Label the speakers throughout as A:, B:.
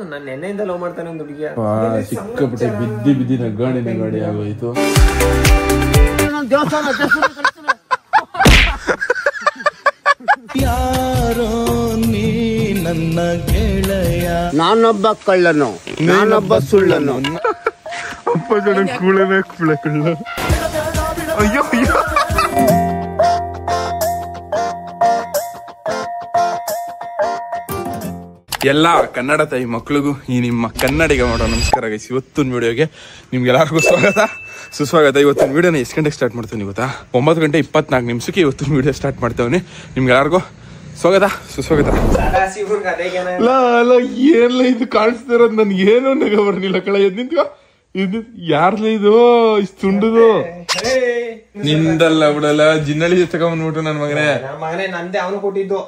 A: ನಾನು ನೆನ್ನೆಯಿಂದ ಲವ್ ಮಾಡ್ತಾನೆ ಒಂದು ಹುಡುಗಿಯ
B: ಸಿಕ್ಕಾಪಟ್ಟೆ ಬಿದ್ದಿ ಬಿದ್ದಿ ನಗಾಡಿ ಆಗೋಯ್ತು.
C: ಯಾರೋ ನೀ ನನ್ನ ಗೆಳೆಯ,
D: ನಾನೊಬ್ಬ ಕಳ್ಳನು, ನಾನೊಬ್ಬ ಸುಳ್ಳನು.
B: ಅಪ್ಪ ಜನ ಕೂಳನೇ ಕುಳ್ಳ. ಅಯ್ಯೋ ಅಯ್ಯೋ. ಎಲ್ಲ ಕನ್ನಡ ತಾಯಿ ಮಕ್ಳಿಗೂ ಈ ನಿಮ್ಮ ಕನ್ನಡಿಗ ಮಾಡೋ ನಮಸ್ಕಾರ ಗೈಸ್. ಇವತ್ತಿನ ವಿಡಿಯೋಗೆ ನಿಮ್ಗೆಲ್ಲರಿಗೂ ಸ್ವಾಗತ ಸುಸ್ವಾಗತ. ಇವತ್ತಿನ ವಿಡಿಯೋನ ಎಷ್ಟು ಗಂಟೆಗೆ ಸ್ಟಾರ್ಟ್ ಮಾಡ್ತೇವೆ ಗೊತ್ತಾ? 9:24 ಇವತ್ತಿನ ವಿಡಿಯೋ ಸ್ಟಾರ್ಟ್ ಮಾಡ್ತೇವೆ. ನಿಮ್ಗೆಲ್ಲರಿಗೂ ಸ್ವಾಗತ ಸುಸ್ವಾಗತ. ಏನ್ಲ ಇದು ಕಾಣಿಸ್ತಿರೋದು ನನ್ಗೆ ಏನು ನಗ ಬರ್ನಿಲ್ಲ ಕಳ. ಎದ್ ನಿಂತ್ಕೋ. ಇದು ಯಾರ್ಲ ಇದು ಇಷ್ಟು ತುಂಡುದು? ನಿಂದಲ್ಲ ಬಿಡಲ್ಲ, ಜಿನ್ನಳಿ ತಗೊಂಡ್ಬಿಟ್ಟು ನನ್ನ ಮಗನೇ.
A: ನಂದೇ ಅವನು ಕೊಟ್ಟಿದ್ದು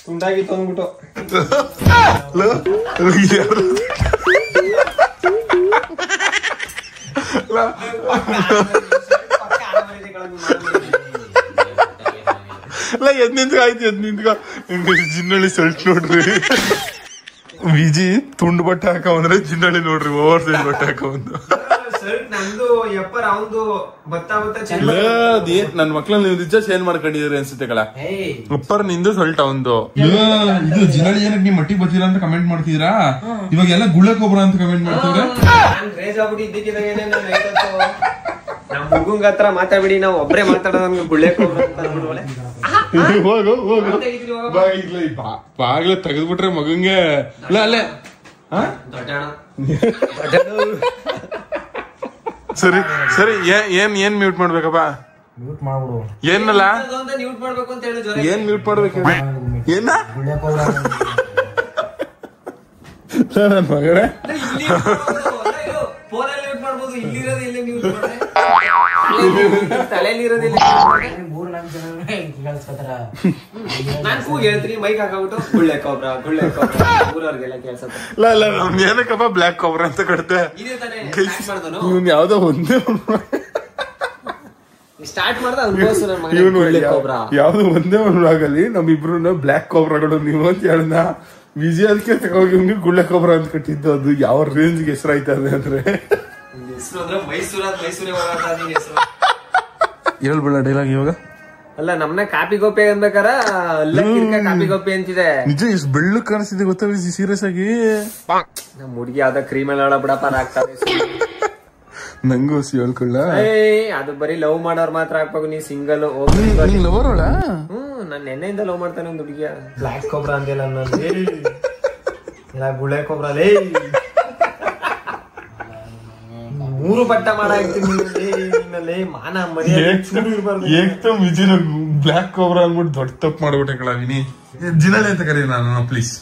A: ತುಂಡಾಗಿತ್ತು ಅಂದ್ಬಿಟ್ಟು.
B: ಎದ್ ನಿಂತ್ಕ ಆಯ್ತು, ಎದ್ ನಿಂತ್ಕ. ಜಿನ್ನಳಿ ಸಲ್ಟ್ ನೋಡ್ರಿ. ವಿಜಿ ತುಂಡು ಬಟ್ಟೆ ಹಾಕಂದ್ರೆ ಜಿನ್ನಳಿ ನೋಡ್ರಿ ಓವರ್ ಸೈಜ್ ಬಟ್ಟೆ ಹಾಕೊಂದು. ನನ್ ಮಕ್ಳನ್ನ ನೀವು ನಿಜ ಚೇಂಜ್ ಮಾಡ್ಕೊಂಡಿದ್ರಿ ಅನ್ಸುತ್ತೆ ಕಳ. ಅಪ್ಪರ್ ನಿಂದು ಸೊಲ್ಟ ಒಂದು. ಇದು ಜಿನ್ನಳಿ ಏನಕ್ಕೆ ನೀವು ಮಟ್ಟಿಗೆ ಬರ್ತೀರಾ ಅಂತ ಕಮೆಂಟ್ ಮಾಡ್ತಿದ್ರಾ? ಇವಾಗ ಎಲ್ಲ ಗುಳ್ಳಕ್ಕೊಬ್ರ ಅಂತ ಕಮೆಂಟ್ ಮಾಡ್ತಿದ್ರೆ.
A: ನಮ್ ಹುಡುಗಂಗ ಹತ್ರ ಮಾತಾಡ್ಬಿಡಿ, ನಾವು ಒಬ್ರೇ ಮಾತಾಡೋದು ಗುಳ್ಳೆಕ್ಕೊಬ್ರ
B: ಬಾಗ್ಲ ತೆಗೆದ್ಬಿಟ್ರೆ ಮಗಂಗೆ ಇಲ್ಲ ಅಲ್ಲೇ. ಸರಿ ಸರಿ, ಏನ್ ಮ್ಯೂಟ್ ಮಾಡ್ಬೇಕಪ್ಪ?
A: ಮ್ಯೂಟ್ ಮಾಡ್ಬಿಡು.
B: ಏನಲ್ಲ
A: ಮ್ಯೂಟ್ ಮಾಡ್ಬೇಕು ಅಂತ ಹೇಳಿ.
B: ಏನ್ ಮ್ಯೂಟ್ ಮಾಡ್ಬೇಕು? ಏನ ನನ್ ಮಗನೇ
A: ತಲೆಯಲ್ಲಿರೋದಿಲ್ಲ. ನಾನ್ ಕೂಗ್ ಹೇಳ್ತೀನಿ, ಮೈಕ್ ಹಾಕಬಿಟ್ಟು ಗುಳ್ಳೆ ಕೊಬ್ರ ಊರವ್ರಿಗೆಲ್ಲ ಕೇಳ್ಸತ್ತೆ.
B: ಇಲ್ಲ ಏನಕ್ಕಪ್ಪ ಬ್ಲಾಕ್ ಕೊಬ್ರ ಅಂತ ಕಟ್ತೆ? ಇವ್ನು ಯಾವ್ದೋ ಒಂದೇ
A: ಸ್ಟಾರ್ಟ್ ಮಾಡ್ದ
B: ಯಾವ್ದು ಒಂದೇ ಒಂದು ಆಗಲಿ ನಮ್ಮಿಬ್ರು ಬ್ಲಾಕ್ ಕೊಬ್ರಗಳು ನೀವು ಅಂತ ಹೇಳನ. ವಿಜಯ್ ಅದಕ್ಕೆ ತಗೋಗಿ ಗುಳ್ಳೆ ಕೊಬ್ರ ಅಂತ ಕಟ್ಟಿದ್ದು. ಅದು ಯಾವ ರೇಂಜ್ಗೆ ಹೆಸರಾಯ್ತದೆ ಅಂದ್ರೆ ಹೇಳ್ಬೇಡ ಡೈಲಾಗ್ ಇವಾಗ.
A: ಅಲ್ಲ ನಮ್ನ ಕಾಪಿ ಗೋಪಿ ಅನ್ಬೇಕಾರ ಕಾಪಿ ಗೋಪಿ ಅಂತಿದೆ.
B: ನಿಜ ಎಷ್ಟು ಬೆಳ್ಳು ಕಾಣಿಸ್ತಿದೆ ಗೊತ್ತಾ ಸೀರಿಯಸ್ ಆಗಿ.
A: ನಮ್ ಹುಡುಗಿ ಯಾವ್ದ ಕ್ರೀಮ್ ಎಲ್ಲ ಬಿಡಪ್ಪ ಆಗ್ತಾರೆ.
B: ನಂಗೂ ಹೇಳ್ಕೊಳ್ಳ.
A: ಅದು ಬರೀ ಲವ್ ಮಾಡೋರ್ ಮಾತ್ರ ಹಾಕ್ಬೇಕು. ನೀ ಸಿಂಗಲ್
B: ಲವರ್ ಅವಳ?
A: ನಾನ್ ನೆನ್ನೆಯಿಂದ ಲವ್ ಮಾಡ್ತಾನೆ ಒಂದು ಹುಡುಗಿಯ. ಬ್ಲಾಕ್ ಕೊಬ್ರ ಅಂದಿಲ್ಲ ಗುಳೆ ಕೊಬ್ರ. ಲೇ 3 ಬಟ್ಟ ಮಾಡಾಕ್ತೀನಿ ಮಾನ
B: ಮರ್ಯಾದೆ. ವಿಜಿನ ಬ್ಲಾಕ್ ಕೊಬ್ರ ಅಂದ್ಬಿಟ್ಟು ದೊಡ್ಡ ತಪ್ಪು ಮಾಡ್ಬಿಟ್ಟೆ ಕಳ. ವಿನಿ ಜಿನಲ್ ಅಂತ ಕರೀ ನಾನು ಪ್ಲೀಸ್.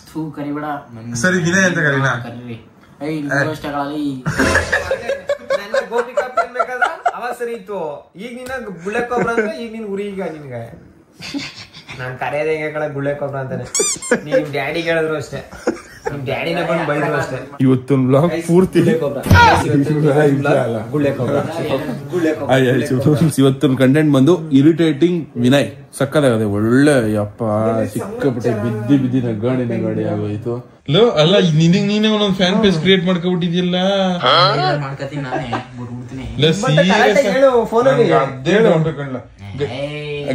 B: ಸರಿ ವಿನಯ್ ಅಂತ ಕರೀನಾ?
A: ಗೋಪಿ ಕಾಪಿ ಅನ್ಬೇಕಾದ್ರ ಅವಾಗ ಸರಿ ಇತ್ತು. ಈಗ ನಿನ್ನ ಗುಳ್ಳೆ ಕೊಬ್ರ ಅಂದ್ರೆ ಈಗ ನಿನ್ ಉರಿ. ಈಗ ನಿನ್ಗೆ ನಾನ್ ಕರೆಯೋದ ಹೆಂಗೆ ಕಳ ಗುಳ್ಳೆ ಕೊಬ್ರ ಅಂತಾನೆ. ನಿಮ್ ಡ್ಯಾಡಿ ಹೇಳಿದ್ರು ಅಷ್ಟೇ, ನಿಮ್ ಡ್ಯಾಡಿನ ಬಂದು ಬೈದ್ರು ಅಷ್ಟೇ.
B: ಇವತ್ತೊಂದು ಬ್ಲಾಗ್ ಪೂರ್ತಿ ಇವತ್ತೊಂದು ಕಂಟೆಂಟ್ ಬಂದು ಇರಿಟೇಟಿಂಗ್ ವಿನಯ್. ಸಕ್ಕದಾಗದೆ ಒಳ್ಳೆ ಯಪ್ಪ. ಸಿಕ್ಕಾಪಟ್ಟೆ ಬಿದ್ದಿ ನಗಾಡಿ ಆಗೋಯ್ತು. ಅಲ್ಲ ನೀನೇ ಒಂದೊಂದು ಫ್ಯಾನ್ ಪೇಜ್ ಕ್ರಿಯೇಟ್ ಮಾಡ್ಕೊಬಿಟ್ಟಿದ್ಯಲ್ಲ.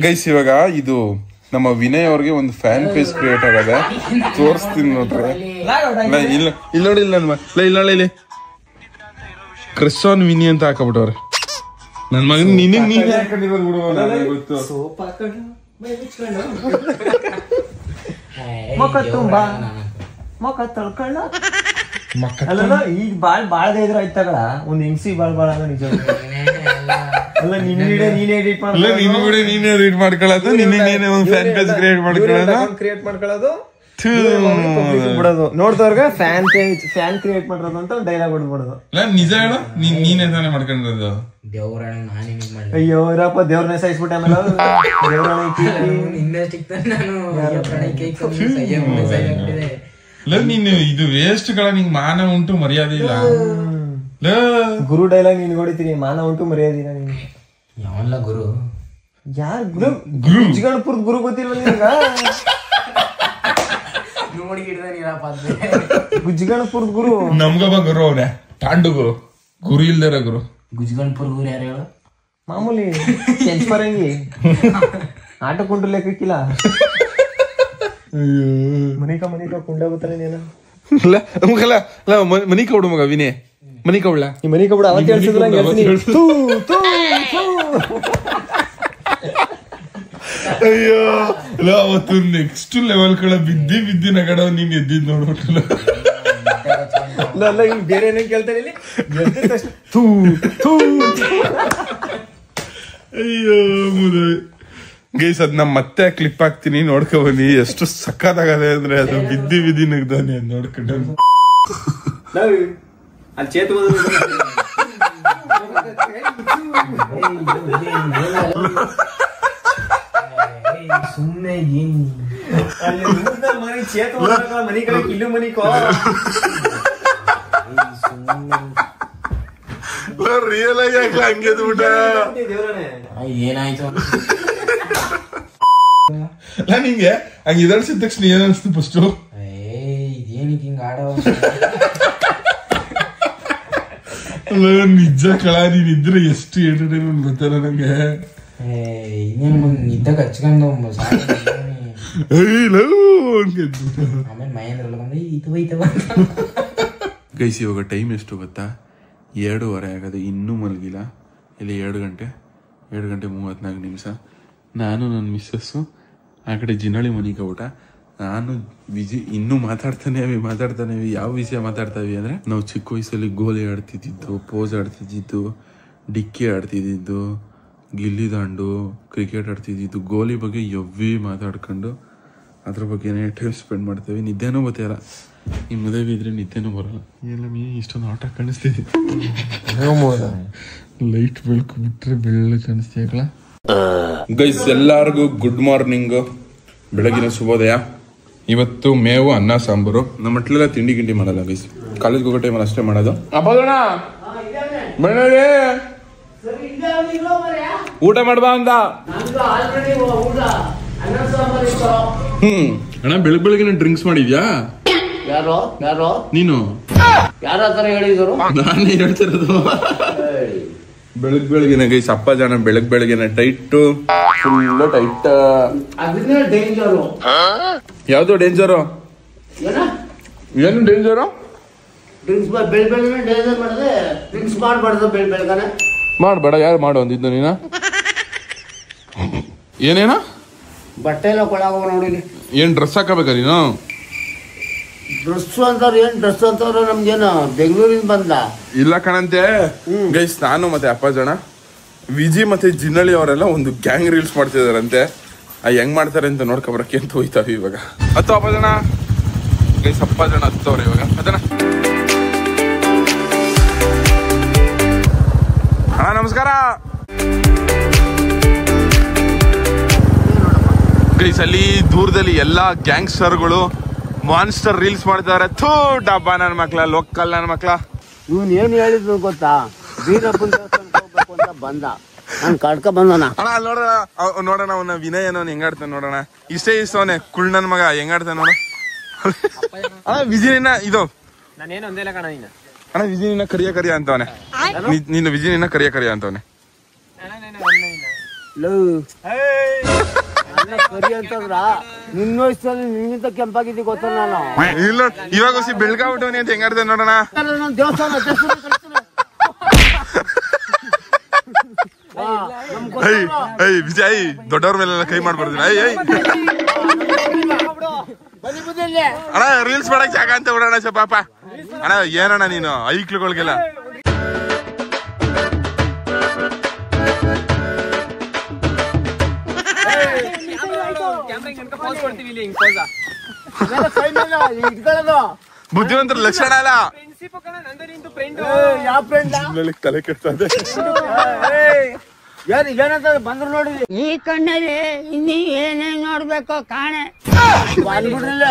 B: ಗೈಸ್ ಇವಾಗ ಇದು ನಮ್ಮ ವಿನಯ್ ಅವ್ರಿಗೆ ಒಂದು ಫ್ಯಾನ್ ಪೇಜ್ ಕ್ರಿಯೇಟ್ ಆಗದೆ ತೋರಿಸ್ತೀನಿ ನೋಡ್ರಿ. ಇಲ್ಲ ನೋಡಿ, ಇಲ್ಲ ಕ್ರಶ್ ಆನ್ ವಿನಿ ಅಂತ ಹಾಕಬಿಟ್ಟವ್ರೆ. ನನ್ ಮಗನ್ ನೀನೇ ಗೊತ್ತು.
A: ಮೊಕ ತೊಳ್ಕೊಳ್ಳ ಅಲ್ಲ. ಈಗ ಬಾಳ್ ಇದ್ರ ಆಯ್ತಗಳ ಒಂದ್ ಹಿಂಸಿ ಬಾಳ್ ನಿಜ. ಅಲ್ಲ ನಿನ್ ವಿಡಿಯೋ ನೀನೇ ಎಡಿಟ್
B: ಮಾಡ್ಕೊಳ್ಳೋದು, ನೀನೇ ಒಂದು ಫ್ಯಾನ್ ಪೇಜ್ ಕ್ರಿಯೇಟ್ ಮಾಡ್ಕೊಳ್ಳೋದು
A: ಬಿಡೋದು. ನೋಡ್ದವ್ರಿಗೆ ಫ್ಯಾನ್ ಕ್ರಿಯೇಟ್ ಮಾಡೋದು ಅಂತ ಡೈಲಾಗ್ ಹೊಡ್ಬಿಡೋದು.
B: ನಿಜ ಹೇಳ, ನೀನೇ ತಾನೇ ಮಾಡ್ಕೊಂಡಿರೋದು.
A: ಅಯ್ಯೋ ಇರಪ್ಪ, ದೇವ್ರನ್ನ ಸಾಯಿಸ್ಬಿಟ್ಟೆ. ಆಮೇಲೆ
B: ನೀನು ಇದು ವೇಸ್ಟ್ ಗಳ. ನಿಂಗ್ ಮಾನ ಉಂಟು ಮರ್ಯಾದೆ ಇಲ್ಲ.
A: ಗುರು ಡೈಲಾಗ್ ನೀನ್ ಹೊಡಿತೀನಿ, ಮಾನ ಉಂಟು ಮರ್ಯಾದೆ ಇಲ್ಲ ನಿನ್ಗೆ.
C: ಯಾವಲ್ಲ ಗುರು?
A: ಯಾರ್ ಗುರು? ಗುಜ್ಗಣಪುರದ ಗುರು ಗೊತ್ತಿಲ್ವ ನಿಮ್ಗ? ಗುಜ್ಗಣಪುರದ ಗುರು
B: ನಮ್ಗಬ್ಬ ಗುರು ಅವನೇ, ತಾಂಡು ಗುರು, ಗುರು ಇಲ್ದಾರ ಗುರು.
E: ಗುಜ್ಗಣಪುರ ಗುರು ಯಾರು ಹೇಳು?
A: ಮಾಮೂಲಿ ಕೆಂಚಪರಂಗಿ ಆಟ ಕೊಂಡು ಲೆಕ್ಕಕ್ಕಿಲ್ಲ. ಮನಿಕ ಕುಂಡ ಗೊತ್ತಾನೆ ನೀನು.
B: ಮನಿಕ ಬಿಡು ಮಗ ವಿನಯ್, ಮನಿಕ ಬಿಡ.
A: ಈ ಮನಿಕ ಬಿಡ ಅವತ್ತು ಹೇಳ್ಸಿದ್ರ
B: ಅಯ್ಯೋ ಅವತ್ತು ನೆಕ್ಸ್ಟ್ ಲೆವೆಲ್ ಕಡೆ ಬಿದ್ದಿ ನಗಡ ನೀನ್ ಎದ್ದಿದ್ ನೋಡ್ಬಿಟ್ಟಲ್ಲ.
A: ಈಗ ಬೇರೆ ಏನೇನ್ ಕೇಳ್ತಾರೆ ಇಲ್ಲಿ.
B: ಅಯ್ಯೋ ಗೈಸ್ ಅದ್ ನಾ ಮತ್ತೆ ಕ್ಲಿಪ್ ಹಾಕ್ತೀನಿ, ನೋಡ್ಕೊ ಬನ್ನಿ. ಎಷ್ಟು ಸಕ್ಕತ್ತಾಗದೆ ಅಂದ್ರೆ ಅದು ಬಿದ್ದಿ ನಗ್ದಾನೆ ಅದ್ ನೋಡ್ಕೊಂಡ.
A: ಅಲ್ಲಿ ಚೇತು ಸುಮ್ಮನೆ ಮನೆ ಚೇತು ಮನಿ ಕಡೆ ಇಲ್ಲು ಮನಿಕೋ
B: ರಿಯಲ್ ಆಗಿ ಹಂಗೆ ಬಿಟ್ಟ.
E: ಏನಾಯ್ತು
B: ನಿಂಗೆ ಹಂಗ ಇದರ್ಸಿದ ತಕ್ಷಣ ಏನ್ ಅನ್ಸ್ತು ಫಸ್ಟ್?
E: ಇದೇನಿಗೆ ಹಿಂಗ ಆಡೋ
B: ನಿಜ ಕಳ, ನೀನ್ ಇದ್ರೆ ಎಷ್ಟು ಎಂಟರ್ಟೈನ್ಮೆಂಟ್ ಗೊತ್ತಲ್ಲ ನಂಗೆ.
E: ಇನ್ನೇನು ನಿದ್ದಾಗ ಹಚ್ಕೊಂಡು ಆಮೇಲೆ ಮಹೇಂದ್ರ ಇದು ಐತವ.
B: ಗೈಸ್ ಇವಾಗ ಟೈಮ್ ಎಷ್ಟು ಗೊತ್ತಾ? 2:30 ಆಗದೆ, ಇನ್ನೂ ಮಲಗಿಲ್ಲ. ಇಲ್ಲಿ 2 ಗಂಟೆ 34 ನಿಮಿಷ. ನಾನು ನನ್ನ ಮಿಸ್ಸಸ್ಸು ಆ ಕಡೆ ಜಿನಳಿ ಮನಿಗೆ ಊಟ. ನಾನು ವಿಜಿ ಇನ್ನೂ ಮಾತಾಡ್ತಾನೆ ಯಾವ ವಿಷಯ ಮಾತಾಡ್ತಾವಿ ಅಂದ್ರೆ, ನಾವು ಚಿಕ್ಕ ವಯಸ್ಸಲ್ಲಿ ಗೋಲಿ ಆಡ್ತಿದ್ದು, ಪೋಸ್ ಆಡ್ತಿದ್ದು, ಡಿಕ್ಕಿ ಆಡ್ತಿದ್ದು, ಗಿಲ್ಲಿ ದಾಂಡು, ಕ್ರಿಕೆಟ್ ಆಡ್ತಿದ್ದು, ಗೋಲಿ ಬಗ್ಗೆ ಎವ್ವಿ ಮಾತಾಡ್ಕೊಂಡು ಅದ್ರ ಬಗ್ಗೆನೇ ಟೈಮ್ ಸ್ಪೆಂಡ್ ಮಾಡ್ತೇವೆ. ನಿದ್ದೆನೂ ಗೊತ್ತಿಲ್ಲ. ಈ ಮದುವೆ ಇದ್ರೆ ನಿದ್ದೆನೂ ಬರಲ್ಲ. ಎಲ್ಲ ಇಷ್ಟೊಂದು ಆಟ ಕಾಣಿಸ್ತಿದೆ. ಲೈಟ್ ಬೆಳಕು ಬಿಟ್ರೆ ಬೆಳ್ಳ ಕಾಣಿಸ್ತೀಯಲ್ಲ. ಗೈಸ್ ಎಲ್ಲಾರ್ಗು ಗುಡ್ ಮಾರ್ನಿಂಗ್, ಬೆಳಗಿನ ಶುಭೋದಯ. ಇವತ್ತು ಮೇವು, ಅನ್ನ, ಸಾಂಬಾರು. ನಮ್ಮ ಮಟ್ಲೆಲ್ಲ ತಿಂಡಿ ಗಿಂಡಿ ಮಾಡಲ್ಲ ಗೈಸ್, ಕಾಲೇಜ್ಗೆ ಹೋಗೋ ಟೈಮಲ್ಲಿ ಅಷ್ಟೇ ಮಾಡೋದು. ಅಪ್ಪದಣ್ಣ ಊಟ ಮಾಡ್ಬಾ ಅಂತ. ಅಣ್ಣ ಬೆಳಗ್ಗಿನ ಡ್ರಿಂಕ್ಸ್ ಮಾಡಿದ್ಯಾ?
D: ಯಾರೋ
B: ನೀನು
D: ಯಾರ ಹತ್ರ ಹೇಳಿದ್ರು?
B: ನಾನೇ ಹೇಳ್ತಿರೋದು. ಬೆಳಗ್ಗಿನ ಗೈಸ್ ಅಪ್ಪ ಜನ ಬೆಳಗ್ಗಿನ ಟೈಟ್, ಫುಲ್ ಟೈಟ್.
D: ಅದನ್ನೇ ಡೇಂಜರು.
B: ಯಾವ್ದು ಡೇಂಜರು? ಏನು ಡೇಂಜರು?
D: ಡ್ರಿಂಕ್ಸ್ ಬೆಳಗ್ಗೆ ಡೇಂಜರ್ ಮಾಡಿದ್ರೆ ಡ್ರಿಂಕ್ಸ್ ಮಾಡಬಾರ್ದು. ಬೆಳಗಾನೆ
B: ಮಾಡ್ಬೇಡ. ಯಾರು ಮಾಡು ಅಂದಿದ್ದು ನೀನ? ಏನೇನ
D: ಬಟ್ಟೆ ಎಲ್ಲ ಕೊಳಾಗ ನೋಡಿ.
B: ಏನ್ ಡ್ರೆಸ್ ಹಾಕಬೇಕ ನೀನು?
D: ಡ್ರೆಸ್ ಅಂತಾರ ಏನ್ ಡ್ರೆಸ್ ಅಂತವ್ರ? ನಮ್ಗೇನು ಬೆಂಗಳೂರಿಂದ ಬಂದ
B: ಇಲ್ಲ ಕಣಂತೆ ಗೈಸ್. ನಾನು ಮತ್ತೆ ಅಪ್ಪ ಜನ, ವಿಜಿ ಮತ್ತೆ ಜಿನ್ನಳಿ ಅವರೆಲ್ಲ ಒಂದು ಗ್ಯಾಂಗ್ ರೀಲ್ಸ್ ಮಾಡ್ತಿದಾರಂತೆ. ಹೆಂಗ್ ಮಾಡ್ತಾರೆ ಅಂತ ನೋಡ್ಕೊಬರಕ್ಕೆ ಅಂತ ಹೋಯ್ತಾವ ಇವಾಗ. ಹತ್ತು ಅಪ್ಪ ಜನ ಗೈಸ್, ಅಪ್ಪ ಜನ ಹತ್ತವ್ರೆ ಇವಾಗ. ಅದನ್ನ ಅಣ್ಣ ನಮಸ್ಕಾರ ಗೈಸ್. ಅಲ್ಲಿ ದೂರದಲ್ಲಿ ಎಲ್ಲಾ ಗ್ಯಾಂಗ್ಸ್ಟರ್ಗಳು ಮಾನ್ಸ್ಟರ್ ರೀಲ್ಸ್ ಮಾಡ್ತಾರೆ. ಥೂ ಡಬ್ಬ ನನ್ನ ಮಕ್ಳ, ಲೋಕಲ್ ನನ್ನ ಮಕ್ಳ.
D: ಇವನ್ ಏನ್ ಹೇಳಿದ್ರು ಗೊತ್ತಾ? ಬೀರಪ್ಪನ ದೇವಸ್ಥಾನಕ್ಕೆ ಹೋಗ್ಬೇಕು ಅಂತ ಬಂದ. ನಾನು ಕಡ್ಕ ಬಂದನ.
B: ಅಣ್ಣ ನೋಡೋಣ ಅವನ ವಿನಯ್ ಏನೋ ಹೆಂಗಾಡ್ತಾನೆ ನೋಡೋಣ. ಇಷ್ಟೇ ಅವನೇ ಕುಳ್ ನನ್ ಮಗ ಹೆಂಗಾಡ್ತಾನೆ ನೋಡು. ಅಣ್ಣ ವಿಜಿನ ಇದು
A: ನಾನೇನು ಒಂದಿಲ್ಲ ಕಣ. ನೀನು
B: ಅಣ್ಣ ವಿಜಿನ ಕರಿಯ ಅಂತವನೆ. ನೀನು ವಿಜಿನ ಕರಿಯ ಅಂತವನೆ.
D: ಕರಿ ಅಂತಂದ್ರ ನಿನ್ನ ವಯಸ್ಸಲ್ಲಿ ನಿನ್ಗಿಂತ ಕೆಂಪಾಗಿದ್ದಿ ಗೊತ್ತ ನಾನು.
B: ಇಲ್ಲ ಇವಾಗ ಬೆಳ್ಗಾಬಿಟ್ಟವನಿ ಅಂತ ಹೆಂಗಾಡ್ತಾನೆ ನೋಡೋಣ.
D: ದೇವಸ್ಥಾನ
B: ವಿಜಯ್ ದೊಡ್ಡವ್ರ ಮೇಲೆಲ್ಲ ಕೈ ಮಾಡ್ಬಾರ್ದು. ಅಣ್ಣ ರೀಲ್ಸ್ ಮಾಡಕ್ ಜಾಗ ಅಂತ ಬಿಡೋಣ ಪಾಪ. ಅಣ್ಣ ಏನಣ್ಣ ನೀನು ಐಕ್ಳುಗಳಿಗೆಲ್ಲ ಬುದ್ಧಿವಂತರ ಲಕ್ಷಣ ಅಲ್ಲ. ತಲೆ ಕೆಡ್ತದೆ.
D: ಏನಂತ ಬಂದ್ರು ನೋಡಿ.
F: ಈ ಕಣ್ಣಲ್ಲಿ ಇನ್ನೀ ಏನೇನ್ ನೋಡ್ಬೇಕೋ ಕಾಣೆ
D: ಬಂದ್ಬಿಡ್ಲಿಲ್ಲ.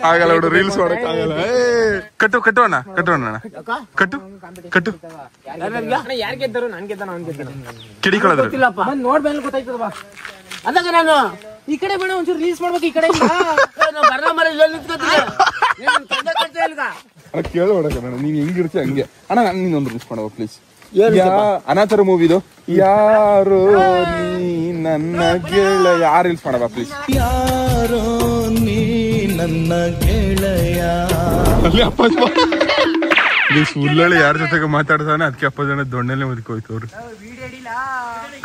B: ಆಗಲ್ಲ ಬಿಡು, ರೀಲ್ಸ್ ಮಾಡಕ್ ಆಗಲ್ಲ. ಕಟ್ಟು ಅಣ್ಣ ಕಟ್ಟು
A: ಯಾರ್ ಗೆದ್ದರು? ನಾನ್ ಗೆದ್ದಾನ, ಅವ್ನ್ ಗೆದ್ದಾನ?
B: ಕಿಡಿಕೊಳ್ಳೋದ್ರ
A: ನೋಡ್ಮೇಲೆ ಗೊತ್ತಾಯ್ತದ. ಅದಾಗ ನಾನು ಈ ಕಡೆ ಬೇಡ, ಒಂಚೂರು ರೀಲ್ಸ್ ಮಾಡ್ಬೇಕು. ಈ ಕಡೆ
B: ಕೇಳೋಡಕ ನೀನ್ ಹೆಂಗಿರ್ತಿ ಹಂಗೆ. ಅಣ್ಣ ನಾನು ನೀನೊಂದು ರೀಲ್ಸ್ ಮಾಡುವ ಪ್ಲೀಸ್. ಅನಾಥರ ಮೂವಿದು ಯಾರೋ ನೀ ನನ್ನ ಗೆಳೆಯ, ಯಾರು ರೀಲ್ಸ್ ಮಾಡವ ಪ್ಲೀಸ್.
C: ಯಾರೋ ನೀ ನನ್ನ ಗೆಳೆಯ.
B: ಅಲ್ಲಿ ಅಪ್ಪಾಜಿ ಉಳ್ಳಳ್ಳಿ ಯಾರ ಜೊತೆಗೆ ಮಾತಾಡ್ತಾನೆ, ಅದಕ್ಕೆ ಅಪ್ಪ ಜನ ದೊಣ್ಣೆಲೆ ಮುದ್ಕೋಯ್ತು ಅವ್ರು.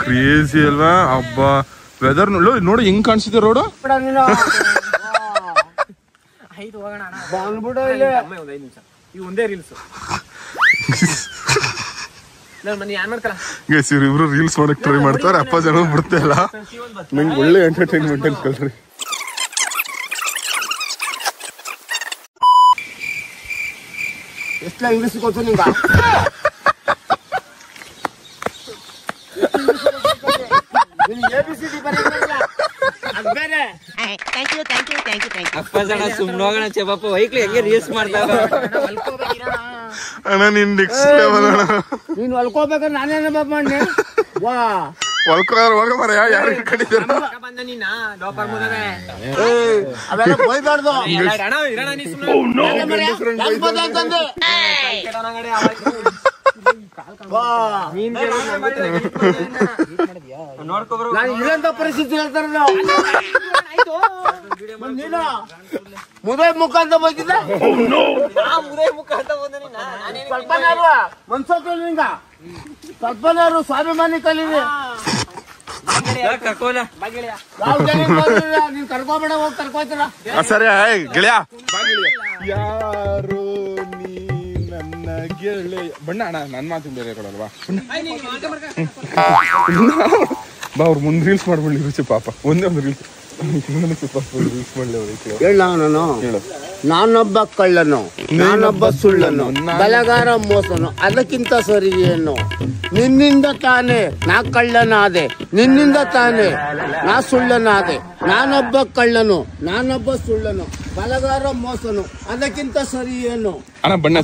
B: ಕ್ರೇಜಿ ಅಲ್ವಾ? ಹಬ್ಬ ವೆದರ್ ನೋಡು ಹೆಂಗ್ ಕಾಣಿಸಿದೆ ರೋಡು.
A: ಒಂದೇ ರೀಲ್ಸ್
B: ಇವ್ರು ರೀಲ್ಸ್ ಮಾಡಕ್ ಟ್ರೈ ಮಾಡ್ತಾರೆ, ಅಪ್ಪ ಜನ ಬಿಡ್ತಾ ಇಲ್ಲ. ನಂಗೆ ಒಳ್ಳೆ ಎಂಟರ್ಟೈನ್ಮೆಂಟ್ ಅನ್ಕೊಳ್ರಿ.
D: ಎಷ್ಟು ಇಂಗ್ಲಿಷ್ ಗೊತ್ತು ನಿಂಗ?
A: ಅಪ್ಪ ಜನ ಸುಮ್ನೆ ಹೋಗೋಣ ಚೆಪ್ಪ. ವೈಕ್ಲಿ ಹೆಂಗೆ ರೀಲ್ಸ್ ಮಾಡ್ತಾವ
B: ಅಣ್ಣ ನೀನ್ ನೆಕ್ಸ್ಟ್ ಲೆವೆಲ್ ಅಣ್ಣ.
D: ನೀನ್ ಹೊಲ್ಕೋಬೇಕಾದ್ರೆ ನಾನೇನ ಬಾಬ್ ಮಾಡಿ
B: ಹೋಗ ಮರ ಯಾರು ಕಡಿದಾರ
D: ಅವೆಲ್ಲ ಬೈಬಾರ್ದು. ನಾನು ಇಲ್ಲಂತ ಪರಿಸ್ಥಿತಿ ಹೇಳ್ತಾರ. ಮುದೇ ಮುಖ ಅಂತ ಬಂದಿದ್ದೆ. ಸ್ವಲ್ಪನಾರು ಮನ್ಸೋಕ ನಿಂಗ, ಸ್ವಲ್ಪನಾರು ಸ್ವಾಭಿಮಾನಿ ಕಲೀರಿ. ನೀನ್ ಕರ್ಕೋಬೇಡ, ಹೋಗಿ ಕರ್ಕೋತಿಲ್ಲ.
B: ಸರಿ ಗೆಳೆಯ. ಯಾರು ನೀ ನನ್ನ ಗೆಳೆಯ. ಬಣ್ಣ ಅಣ್ಣ ನನ್ ಮಾತಿನ ಬೇರೆ ಕೊಡಲ್ವಾ? ಬಾ ಅವ್ರು ಮುಂದೆ ರೀಲ್ಸ್ ಮಾಡ್ಬಿಡ್ಲಿ ರುಚಿ ಪಾಪ. ಒಂದೇ ಒಂದು ರೀಲ್ಸ್
D: ಹೇಳ. ನಾನೊಬ್ಬ ಕಳ್ಳನು, ನಾನೊಬ್ಬ ಸುಳ್ಳನು, ಬಲಗಾರ ಮೋಸನು, ಅದಕ್ಕಿಂತ ಸರಿ ಏನು? ನಿನ್ನಿಂದ ತಾನೇ ನಾ ಕಳ್ಳನಾದೆ, ನಿನ್ನಿಂದ ತಾನೇ ನಾ ಸುಳ್ಳನಾದೆ. ನಾನೊಬ್ಬ ಕಳ್ಳನು, ನಾನೊಬ್ಬ ಸುಳ್ಳನು, ಬಲಗಾರ ಮೋಸನು, ಅದಕ್ಕಿಂತ ಸರಿ ಏನು?
B: ಅಣ್ಣ ಬಣ್ಣ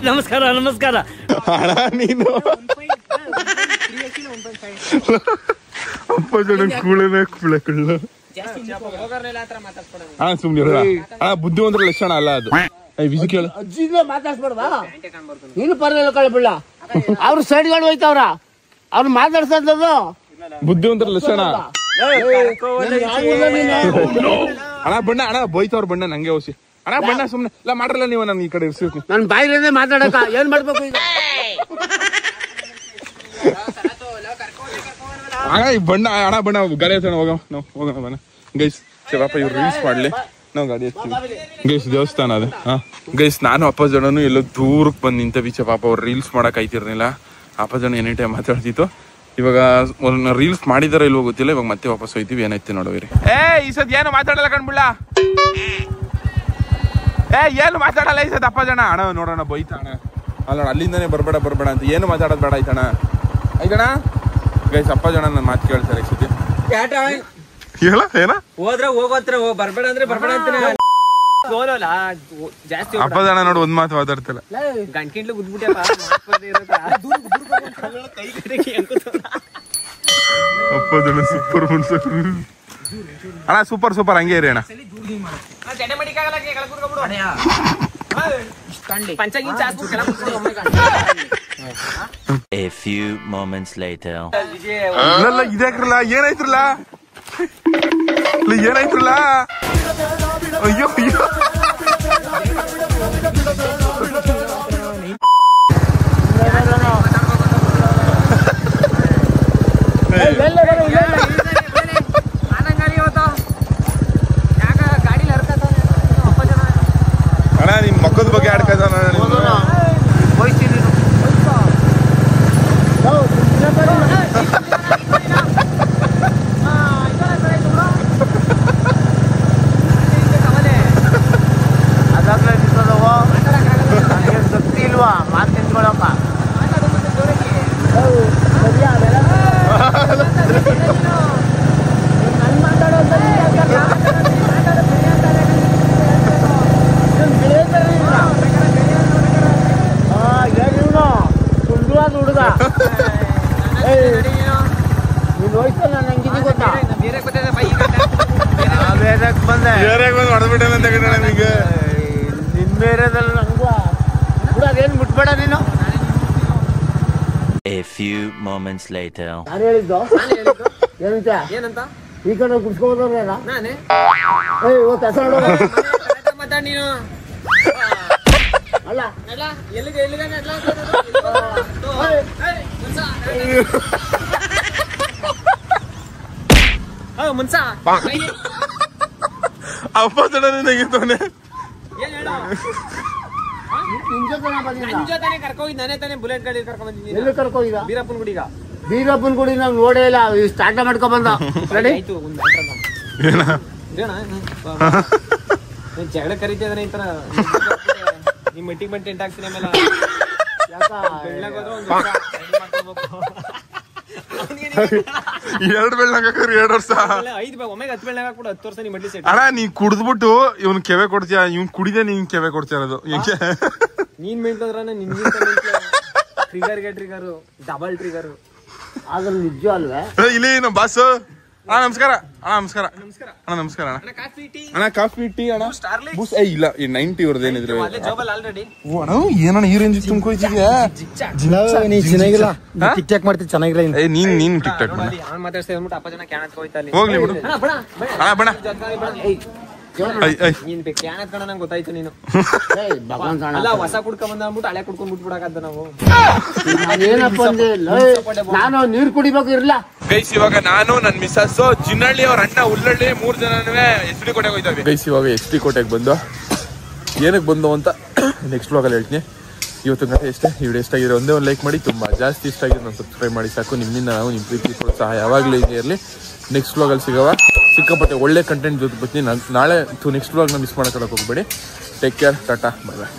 A: ನಮಸ್ಕಾರ ನಮಸ್ಕಾರ.
B: ಅಣ್ಣ ನೀನು ಅಪ್ಪ ಜನ ಕೂಳನೆ ಕುಳ್ಳ ಅಣ್ಣ ಸುಮ್ನೆ ಅಣ್ಣ ಬುದ್ಧಿವಂತರ ಲಕ್ಷಣ ಅಲ್ಲ ಅದು. ವಿಜು ಕೇಳ
D: ಅಜ್ಜಿನ ಮಾತಾಡ್ಸ್ಬೇಡವಾ? ನೀನು ಪರವಾಗಿಲ್ಲ ಕಳ್ಬಿಡ್ಲ. ಅವ್ರು ಸೈಡ್ಗಳು ಹೋಯ್ತವ್ರ, ಅವ್ರು ಮಾತಾಡ್ಸೋದು
B: ಬುದ್ಧಿವಂತರ ಲಕ್ಷಣ. ಅಣ್ಣ ಬಣ್ಣ ಅಣ್ಣ ಬೋಯ್ತವ್ರ ಬಣ್ಣ ನಂಗೆ ಔಷಿ. ಅಣ್ಣ ಬಣ್ಣ ಸುಮ್ನೆ ಇಲ್ಲ ಮಾಡ್ರಲ್ಲ ನೀವು. ನಾನು ಈ ಕಡೆ ಇರ್ಸಿರ್ತೀನಿ.
D: ನನ್ ಬಾಯಿರೇ ಮಾತಾಡಕ ಏನ್ ಮಾಡ್ಬೇಕು ಈಗ?
B: ಅಣ್ಣ ಈ ಬಣ್ಣ ಅಣ್ಣ ಬಣ್ಣ ಗಾಡಿ ಹತ್ತೋಣ, ಹೋಗೋಣ ನಾವು ಹೋಗೋಣ ಬಣ್ಣ. ಗೈಸ್ ಪಾಪ ಇವ್ರು ರೀಲ್ಸ್ ಮಾಡ್ಲಿ, ನಾವು ಗಾಡಿ ಹತ್ತೀವಿ. ಗೈಸ್ ದೇವಸ್ಥಾನ ಅದೇ. ಹಾ ಗೈಸ್ ನಾನು ಅಪ್ಪ ಜನನು ಎಲ್ಲೋ ದೂರಕ್ಕೆ ಬಂದು ನಿಂತ ಬೀಚ. ಪಾಪ ಅವ್ರು ರೀಲ್ಸ್ ಮಾಡಕ್ ಆಯ್ತಿರ್ಲಿಲ್ಲ. ಅಪ್ಪ ಜನ ಎನಿ ಟೈಮ್ ಮಾತಾಡ್ತಿತ್ತು. ಇವಾಗ ರೀಲ್ಸ್ ಮಾಡಿದಾರ ಇಲ್ವೋ ಗೊತ್ತಿಲ್ಲ. ಇವಾಗ ಮತ್ತೆ ವಾಪಸ್ ಹೋಯ್ತೀವಿ. ಏನೈತೆ ನೋಡೋರಿ. ಈ ಸದ್ ಏನು ಮಾತಾಡಲ್ಲ ಕಣ್ಬಿಡ್ಲ. ಏನು ಮಾತಾಡಲ್ಲ ಈ ಸದ್ ಅಪ್ಪ ಜನ. ಅಣ್ಣ ನೋಡೋಣ ಬೈತ ಅಣ್ಣ. ಅಲ್ಲ ಅಲ್ಲಿಂದಾನೆ ಬರ್ಬೇಡ ಅಂತ ಏನು ಮಾತಾಡೋದು ಬೇಡ ಆಯ್ತಣ್ಣ. ಆಯ್ತಣ್ಣ ಗೈಸ್ ಅಪ್ಪ ಜನ ನನ್ನ ಮಾತು ಕೇಳ್ತಾರೆ. ಸತಿ ಹೇಳ ಏನ
A: ಹೋದ್ರ ಹೋಗೋತ್ರ ಬರ್ಬೇಡ ಅಂದ್ರೆ ಬರ್ಬೇಡ ಅಂತಾನೆ. ಜಾಸ್ತಿ
B: ಅಪ್ಪ ಜನ ನೋಡು ಒಂದ್ ಮಾತು ಮಾತಾಡ್ತಿಲ್ಲ.
A: ಗಂಟ್ಲಿಂಟ್ಲು ಗುದ್ಬಿಟ್ಟ.
B: ಅಪ್ಪ ಜನ ಸೂಪರ್ ಅಣ್ಣ ಸೂಪರ್ ಹಂಗೆ ಇರಿ ಅಣ್ಣ.
F: A few moments later.
B: ಇದ್ಯಾಕ್ರಲ್ಲ ಏನಾಯ್ತ್ರಲ್ಲ ಏನಾಯ್ತ್ರಲ್ಲ. ಅಯ್ಯೋ ಅಣ್ಣ ನಿನ್ ಮಕ್ಕದ ಬಗ್ಗೆ ಆಡ್ಕದ
D: ಹುಡುಗ ನೀನ್ ಹೋಯ್ತು ನಾನು ಹಂಗಿದ್ದೀನಿ ಗೊತ್ತಾ ಬೇರೆಕ್ ಬಂದೆ
B: ಹೊಡೆದ್ಬಿಟ್ಟೆ ಅಂತ ನಿಮಗೆ
D: ನಿನ್ ಬೇರೆದಲ್ಲ ನಂಗೂ ಕೂಡ ಅದೇನು ಮುಟ್ಬೇಡ ನೀನು.
F: A few moments later.
D: ನಾನು ಹೇಳಿದ್ದು ಏನಂತ ಈ ಕಡೆ ಕುಡ್ಸ್ಕೋಬೋದವ್ರಲ್ಲ
A: ನಾನೇ
D: ಇವತ್ತು ಹೆಸರು
A: ಮಾತಾಡ್ ನೀನು
D: ಅಲ್ಲ
A: ಮುನ್ಸ
B: ಅಪ್ಪ ತಡನೆ
A: ಏನ್ ಹೇಳು
D: ನಿನ್ ಜೊತೆ ನಾ ಬಂದಿಲ್ಲ.
A: ನನ್ ಜೊತೆನೆ ಕರ್ಕೋಗಿದ್ ನಾನೇ ತಾನೇ ಬುಲೆಟ್ ಗಾಡಿ ಕರ್ಕೊಂಡ್ ಬಂದಿದ್ದೀನಿ
D: ಎಲ್ಲಿ ಕರ್ಕೋಗಿದ
A: ಬೀರಪ್ಪನ ಗುಡಿಗ
D: ಬೀರಪ್ಪನ ಗುಡಿ ನಾವು ನೋಡೇ ಇಲ್ಲ ಸ್ಟಾರ್ಟ್ ಮಾಡ್ಕೊಂಡ್ ಬಂದ ರೆಡಿ
A: ಆಯ್ತು ಒಂದು ಜಗಳ ಕರಿತಿದ್ರೆ ಈ ತರ ನಿಮ್ ಮಟ್ಟಿಗೆ ಬಂದು ಟೆಂಟ್ ಹಾಕ್ತೀನಿ ಆಮೇಲೆ
B: ಎರಡು ಬೆಳ್ಳಂಗ 2 ವರ್ಷ
A: 5 ಒಮ್ಮೆಗೆ 10 ಬೆಳ್ಳಾಗ ಕೂಡ 10 ವರ್ಷ ನಿಮ್ ಮಡ್ಲಿ ಸೆಟ್
B: ಅಣ್ಣ ನೀನ್ ಕುಡ್ದ್ಬಿಟ್ಟು ಇವ್ನ್ ಕೆವೆ ಕೊಡ್ತೀಯ ಇವ್ನ್ ಕುಡಿದೆ ನೀನ್ ಕೆವೆ ಕೊಡ್ತೀಯ ಅನ್ನೋದು ಹೆಂಗೆ
A: ನೀನ್ ಮೇಂತಂದ್ರ ನಿನ್ಗಿಂತ ಟ್ರಿಗರ್ ಡಬಲ್ ಟ್ರಿಗರ್
D: ಆದ್ರೆ ನಿಜ ಅಲ್ವೇ
B: ಇಲ್ಲಿ ನಮ್ಮ ಬಾಸ್ ಅಣ್ಣ ನಮಸ್ಕಾರ ಅಣ್ಣ ನಮಸ್ಕಾರ ಅಣ್ಣ ಕಾಫಿ ಟೀ ಅಣ್ಣ ಬೂಸ್ಟ್ ಇಲ್ಲ 90 ಇವ್ರದ್ದು ಏನಿದ್ರೆ
A: ಆಲ್ರೆಡಿ
B: ಏನಣ್ಣ ಈ ರೇಂಜ್ ತುಂಬ್ಕೊಯ್ತಿದ್ಯಾ
C: ಚೆನ್ನಾಗಿಲ್ಲ ಟಿಕ್ ಟಾಕ್ ಮಾಡ್ತಿದ್ ಚೆನ್ನಾಗಿಲ್ಲ
B: ನೀನ್ ಟಿಕ್ ಟಾಕ್ ಮಾಡಿ
A: ಮಾತಾಡ್ತಾ ಅಂದ್ಬಿಟ್ಟು ಅಪ್ಪ ಜನ ಕ್ಯಾನ್ ಹೋಯ್ತಲ್ಲಿ
B: ಹೋಗ್ಲಿ ಬಿಡು ಅಣ್ಣ ಬಣ್ಣ
A: ನೀನ್ ಕ್ಯಾನ್ ಹತ್ಕೊಂಡ ನಂಗೆ ಗೊತ್ತಾಯ್ತು ನೀನು
D: ಭಗವಂತ
A: ಅಲ್ಲ ಹೊಸ ಕುಡ್ಕೊಂಡ್ ಬಂದ ಅಂದ್ಬಿಟ್ಟು ಹಳೆ ಕುಡ್ಕೊಂಡ್ ಬಿಟ್ಬಿಡಕಂತ ನಾವು
D: ಏನಪ್ಪ ಅಂದೆ ನಾನು ನೀರ್ ಕುಡಿಬೇಕು ಇರ್ಲ
B: ಗೈಸ್ ಇವಾಗ ನಾನು ನನ್ ಮಿಸ್ಸಸ್ ಚಿನ್ನಳ್ಳಿ ಅವ್ರ ಅಣ್ಣ ಉಳ್ಳಳ್ಳಿ 3 ಜನನೇ ಎಸ್ ಡಿ ಕೋಟೆಗೆ ಹೋಯ್ತಾವೆ ಗೈಸ್ ಇವಾಗ ಎಸ್ ಡಿ ಕೋಟೆಗೆ ಬಂದು ಏನಕ್ಕೆ ಬಂದು ಅಂತ ನೆಕ್ಸ್ಟ್ ವ್ಲಾಗಲ್ಲಿ ಹೇಳ್ತೀನಿ. ಇವತ್ತು ಗಂಟೆ ಎಷ್ಟೇ ಈ ವಿಡಿಯೋ ಇಷ್ಟ ಆಗಿರೋ ಒಂದೇ ಒಂದು ಲೈಕ್ ಮಾಡಿ, ತುಂಬ ಜಾಸ್ತಿ ಇಷ್ಟ ಆಗಿರೋ ನಾನು ಸಬ್ಸ್ಕ್ರೈಬ್ ಮಾಡಿ ಸಾಕು. ನಿಮ್ಮಿಂದ ನಾವು ನಿಮ್ಮ ಪ್ರೀತಿ ಪ್ರೋತ್ಸಾಹ ಯಾವಾಗಲೂ ಇದೆ ಇರಲಿ. ನೆಕ್ಸ್ಟ್ ವ್ಲಾಗಲ್ಲಿ ಸಿಗವ ಸಿಕ್ಕಾಪಟ್ಟೆ ಒಳ್ಳೆ ಕಂಟೆಂಟ್ ಜೊತೆ ಬರ್ತೀನಿ ನಾಳೆ. ನೆಕ್ಸ್ಟ್ ವ್ಲಾಗ್ನ ಮಿಸ್ ಮಾಡೋಕೆ ಹೋಗ್ಬೇಡಿ. ಟೇಕ್ ಕೇರ್, ಟಾಟಾ, ಬಾಯ್ ಬಾಯ್.